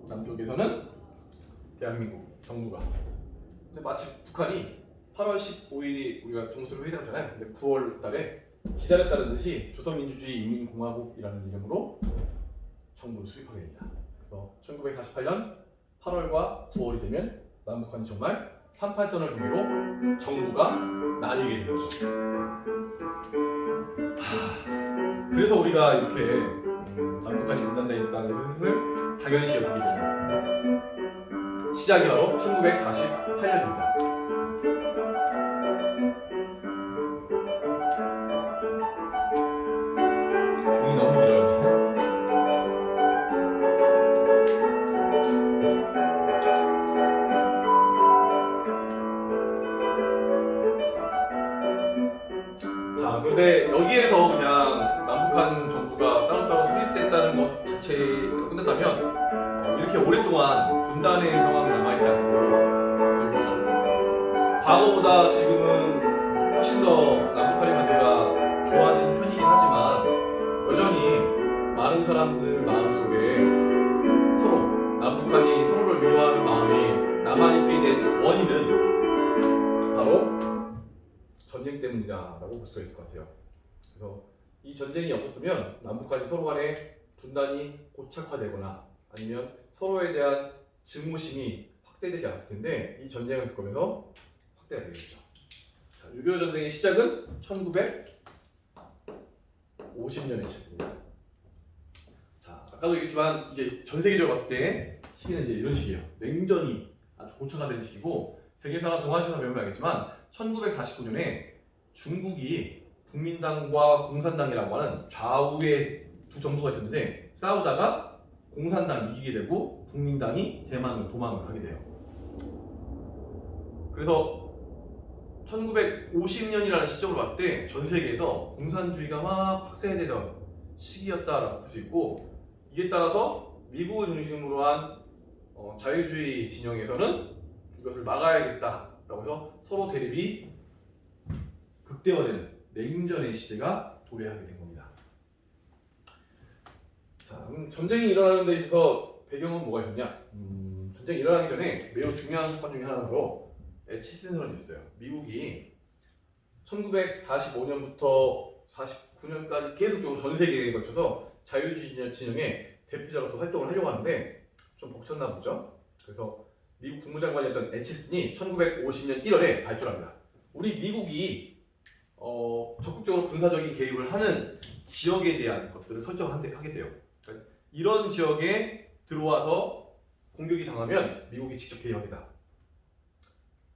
남쪽에서는 대한민국 정부가, 근데 마치 북한이 8월 15일이 우리가 정수를 회의하잖아요. 근데 9월 달에 기다렸다는 듯이 조선민주주의 인민공화국이라는 이름으로 정부를 수립하게 됩니다. 그래서 1948년 8월과 9월이 되면 남북한이 정말 38선을 경계로 정부가 나뉘게 된 거죠. 그래서 우리가 이렇게 남북한이 분단되어 있다는 것을 슬슬 당연시 여기게 되죠. 시작이 바로 1948년입니다. 종이 너무 길어요. 자, 그런데 여기에서 그냥 남북한 정부가 뭐냐면 이렇게 오랫동안 분단의 상황이 남아있지 않고 그리고 과거보다 지금은 훨씬 더 남북한의 관계가 좋아진 편이긴 하지만 여전히 많은 사람들 마음속에 서로 남북한이 서로를 미워하는 마음이 남아있게 된 원인은 바로 전쟁 때문이다라고 볼 수가 있을 것 같아요. 그래서 이 전쟁이 없었으면 남북한이 서로 간에 분단이 고착화되거나 아니면 서로에 대한 증오심이 확대되지 않았을 텐데 이 전쟁을 겪으면서 확대가 되겠죠. 6.25 전쟁의 시작은 1950년에 시작됩니다. 자, 아까도 얘기했지만 이제 전 세계적으로 봤을 때 시기는 이제 이런 시기예요. 냉전이 아주 고착화된 시기고 세계사나 동아시아사 배우면 알겠지만 1949년에 중국이 국민당과 공산당이라고 하는 좌우의 두 정부가 있었는데 싸우다가 공산당이 이기게 되고 국민당이 대만으로 도망을 하게 돼요. 그래서 1950년이라는 시점으로 봤을 때 전 세계에서 공산주의가 막 확산되던 시기였다라고 볼 수 있고 이에 따라서 미국을 중심으로 한 자유주의 진영에서는 이것을 막아야겠다라고 해서 서로 대립이 극대화되는 냉전의 시대가 도래하게 된 겁니다. 자, 전쟁이 일어나는 데 있어서 배경은 뭐가 있었냐? 전쟁이 일어나기 전에 매우 중요한 사건 중에 하나로 에치슨 선언이 있어요. 미국이 1945년부터 49년까지 계속적으로 전 세계에 걸쳐서 자유주의 진영의 대표자로서 활동을 하려고 하는데 좀 벅찼나 보죠. 그래서 미국 국무장관이었던 에치슨이 1950년 1월에 발표를 합니다. 우리 미국이 적극적으로 군사적인 개입을 하는 지역에 대한 것들을 설정하겠대요. 그러니까 이런 지역에 들어와서 공격이 당하면 미국이 직접 개입하겠다.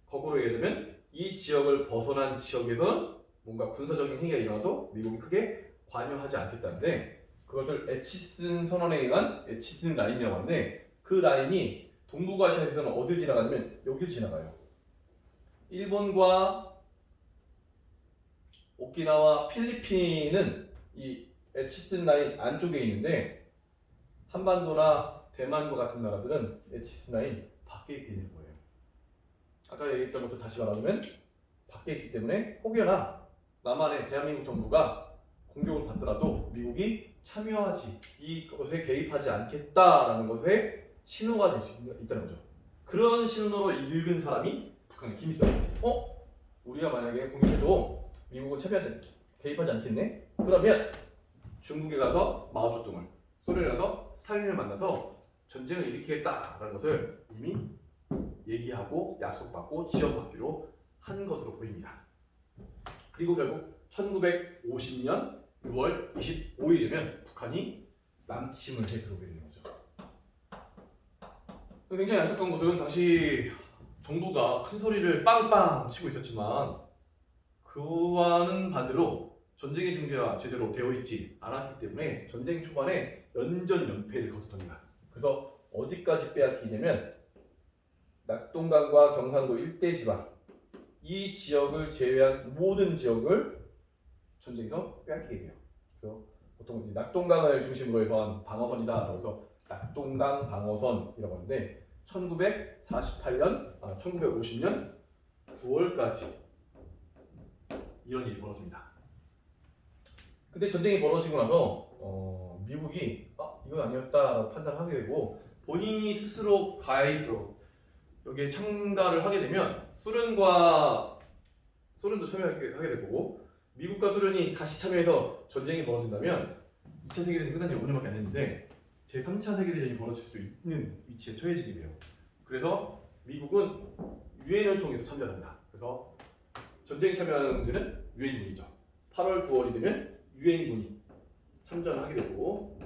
거꾸로 얘기하자면 이 지역을 벗어난 지역에서는 뭔가 군사적인 행위가 일어나도 미국이 크게 관여하지 않겠다는데 그것을 에치슨 선언에 의한 에치슨 라인이라고 하는데 그 라인이 동북아시아에서는 어딜 지나가냐면 여기를 지나가요. 일본과 오키나와 필리핀은 이 에치슨 라인 안쪽에 있는데 한반도나 대만과 같은 나라들은 에치슨 라인 밖에 있게 되는 거예요. 아까 얘기했던 것을 다시 말하면 밖에 있기 때문에 혹여나 남한의 대한민국 정부가 공격을 받더라도 미국이 참여하지 이것에 개입하지 않겠다라는 것에 신호가 될 수 있다는 거죠. 그런 신호로 읽은 사람이 북한의 김일성이에요. 우리가 만약에 공격해도 미국은 개입하지 않겠네? 그러면 중국에 가서 마오쩌둥을, 소련에 가서 스탈린을 만나서 전쟁을 일으키겠다라는 것을 이미 얘기하고 약속받고 지원받기로 한 것으로 보입니다. 그리고 결국 1950년 6월 25일이면 북한이 남침을 해 들어오게 되는 거죠. 굉장히 안타까운 것은 당시 정부가 큰 소리를 빵빵 치고 있었지만 그와는 반대로 전쟁의 준비가 제대로 되어 있지 않았기 때문에 전쟁 초반에 연전연패를 거듭합니다. 그래서 어디까지 빼앗기냐면 낙동강과 경상도 일대 지방 이 지역을 제외한 모든 지역을 전쟁에서 빼앗기게 돼요. 그래서 보통 낙동강을 중심으로 해서 한 방어선이다. 그래서 낙동강 방어선이라고 하는데 1950년 9월까지 이런 일이 벌어집니다. 근데 전쟁이 벌어지고 나서 미국이 이건 아니었다라고 판단을 하게 되고 본인이 스스로 여기에 참가를 하게 되면 소련도 참여하게 되고 미국과 소련이 다시 참여해서 전쟁이 벌어진다면 2차 세계대전이 끝난 지 5년밖에 안 됐는데 제3차 세계대전이 벌어질 수도 있는 위치에 처해지게 돼요. 그래서 미국은 유엔을 통해서 참전합니다. 그래서 전쟁에 참여하는 문제는 유엔군이죠. 8월 9월이 되면 유엔군이 참전을 하게 되고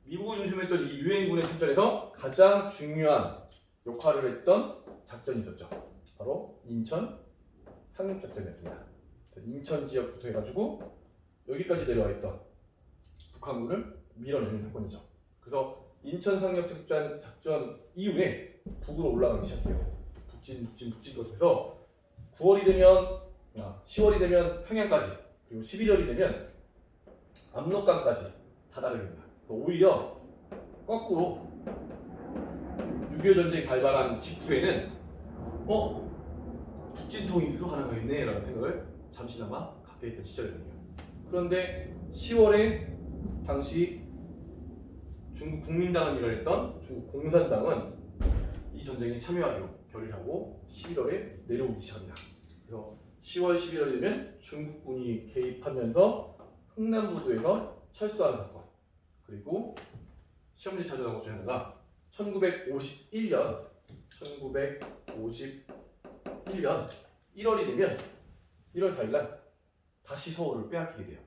미국을 중심으로 했던 이 유엔군의 참전에서 가장 중요한 역할을 했던 작전이 있었죠. 바로 인천 상륙작전이었습니다. 인천 지역부터 해가지고 여기까지 내려와 있던 북한군을 밀어내는 사건이죠. 그래서 인천 상륙작전 이후에 북으로 올라가기 시작해요. 북진으로 해서 10월이 되면 평양까지 그리고 11월이 되면 압록강까지 다다르게 됩니다. 오히려 거꾸로 6.25 전쟁이 발발한 직후에는 북진통일도 가능하겠네 라는 생각을 잠시나마 갖게 했던 시절이거든요. 그런데 10월에 당시 중국 국민당을 일원했던 중국 공산당은 이 전쟁에 참여하기로 결의하고 11월에 내려오기 시작합니다. 그래서 10월, 11월이 되면 중국군이 개입하면서 흥남부두에서 철수하는 사건, 그리고 시험지 자주 나온 것 중에 하나가 1951년 1월이 되면 1월 4일날 다시 서울을 빼앗기게 돼요.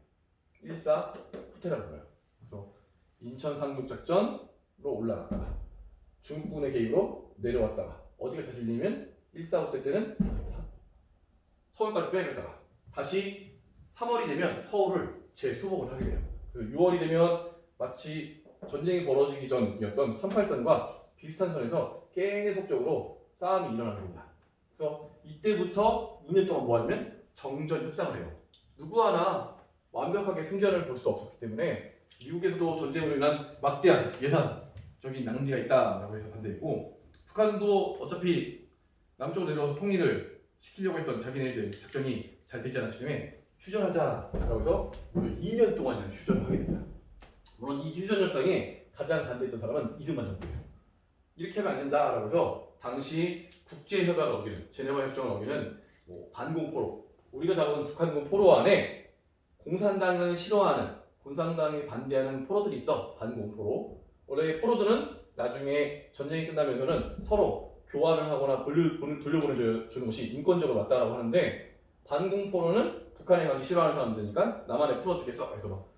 1.4 후퇴라고 불러요. 그래서 인천 상륙작전으로 올라갔다가 중국군의 개입으로 내려왔다가 어디가 다시 밀리면 1.4 후퇴 때는 서울까지 빼앗겼다가 다시 3월이 되면 서울을 재수복을 하게 돼요. 그래서 6월이 되면 마치 전쟁이 벌어지기 전이었던 38선과 비슷한 선에서 계속적으로 싸움이 일어나게 됩니다. 그래서 이때부터 2년 동안 뭐 하냐면 정전 협상을 해요. 누구 하나 완벽하게 승전을 볼 수 없었기 때문에 미국에서도 전쟁으로 인한 막대한 예산적인 낭비가 있다라고 해서 반대했고, 북한도 어차피 남쪽으로 내려와서 통일을 시키려고 했던 자기네들 작전이 잘 되지 않았기 때문에 휴전하자라고 해서 2년 동안이나 휴전을 하게 됩니다. 물론 이 휴전 협상에 가장 반대했던 사람은 이승만 정부예요. 이렇게 하면 안 된다라고 해서 당시 국제협약을 어기는, 제네바 협정을 어기는 반공포로, 우리가 잡은 북한군 포로 안에 공산당을 싫어하는, 공산당이 반대하는 포로들이 있어. 반공포로. 원래 포로들은 나중에 전쟁이 끝나면서는 서로 교환을 하거나 돌려보내주는 것이 인권적으로 맞다라고 하는데, 반공포로는 북한에 가기 싫어하는 사람들이니까 남한에 풀어주겠어. 그래서 막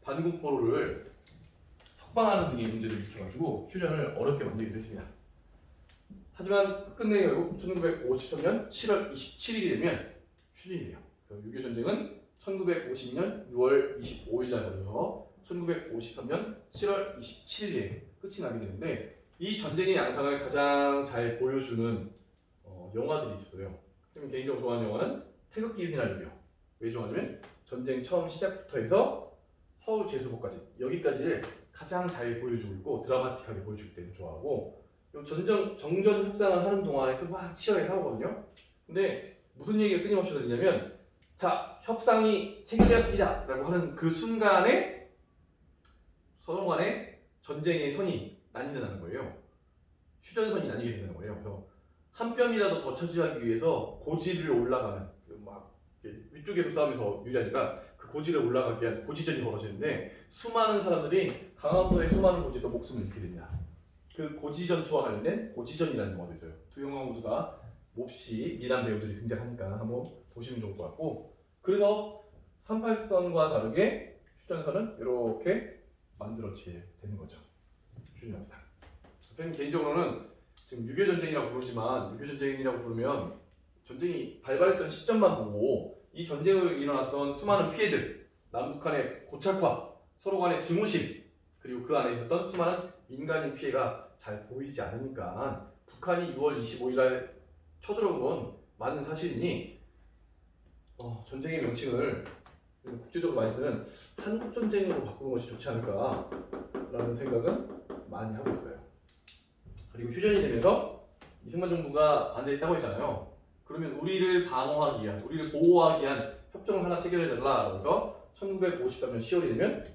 반공포로를 석방하는 등의 문제를 일으켜가지고 휴전을 어렵게 만들기도 했습니다. 하지만 끝내 결국 1953년 7월 27일이 되면 휴전이 돼요. 6.25 전쟁은 1950년 6월 25일 날 벌어져서 1953년 7월 27일에 끝이 나게 되는데, 이 전쟁의 양상을 가장 잘 보여주는 영화들이 있어요. 저는 개인적으로 좋아하는 영화는 태극기 휘날리며. 왜 좋아하냐면 전쟁 처음 시작부터 해서 서울 재수복까지, 여기까지를 가장 잘 보여주고 있고 드라마틱하게 보여주기 때문에 좋아하고, 정전 협상을 하는 동안에 또 막 치열하게 싸우거든요. 근데 무슨 얘기가 끊임없이 들리냐면, 자, 협상이 체결되었습니다 라고 하는 그 순간에 서로 간에 전쟁의 선이 나뉘는다는 거예요. 휴전선이 나뉘게 된다는 거예요. 그래서 한 뼘이라도 더 차지하기 위해서 고지를 올라가는, 막 위쪽에서 싸움이 더 유리하니까 그 고지를 올라가기 위한 고지전이 벌어지는데, 수많은 사람들이 강원도의 수많은 고지에서 목숨을 잃게 됩니다. 그 고지전투와 관련된 고지전이라는 영화도 있어요. 두 영화 모두 다 몹시 미남 배우들이 등장하니까 한번 보시면 좋을 것 같고, 그래서 38선과 다르게 휴전선은 이렇게 만들어지게 되는 거죠. 휴전 협상. 선생님 개인적으로는 지금 6.25 전쟁이라고 부르지만, 6.25 전쟁이라고 부르면 전쟁이 발발했던 시점만 보고 이 전쟁으로 일어났던 수많은 피해들, 남북한의 고착화, 서로 간의 증오심, 그리고 그 안에 있었던 수많은 민간인 피해가 잘 보이지 않으니까 북한이 6월 25일 날 쳐들어온 건 맞는 사실이니 전쟁의 명칭을 국제적으로 많이 쓰는 한국전쟁으로 바꾸는 것이 좋지 않을까라는 생각은 많이 하고 있어요. 그리고 휴전이 되면서 이승만 정부가 반대했다고 했잖아요. 그러면 우리를 방어하기 위한, 우리를 보호하기 위한 협정을 하나 체결해달라고 해서 1953년 10월이 되면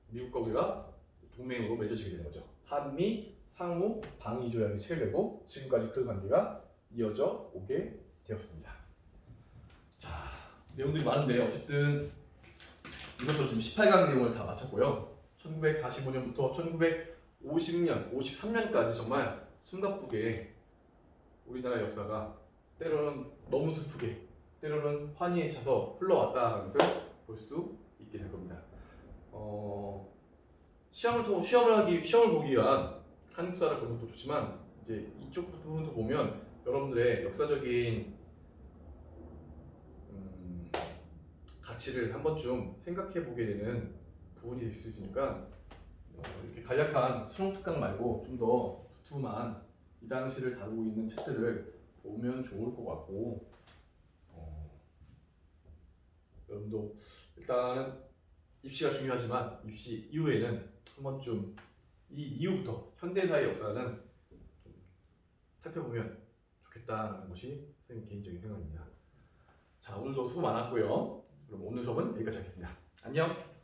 미국과 우리가 동맹으로 맺어지게 되는 거죠. 한미 상호 방위 조약이 체결되고 지금까지 그 관계가 이어져 오게 되었습니다. 자, 내용들이 많은데 어쨌든 이것으로 지금 18강 내용을 다 마쳤고요. 1945년부터 1950년, 53년까지 정말 숨가쁘게 우리나라 역사가 때로는 너무 슬프게, 때로는 환희에 차서 흘러왔다는 것을 볼 수 있게 될 겁니다. 시험을 보기 위한 한국사를 보는 것도 좋지만, 이제 이쪽 부분도 보면 여러분들의 역사적인 가치를 한 번쯤 생각해 보게 되는 부분이 될 수 있으니까, 이렇게 간략한 수능특강 말고 좀 더 두툼한 이 당시를 다루고 있는 책들을 보면 좋을 것 같고, 여러분도 일단은 입시가 중요하지만 입시 이후에는 한 번쯤 이 이후부터 현대사의 역사는 좀 살펴보면 좋겠다라는 것이 선생님 개인적인 생각입니다. 자, 오늘도 수고 많았고요. 그럼 오늘 수업은 여기까지 하겠습니다. 안녕.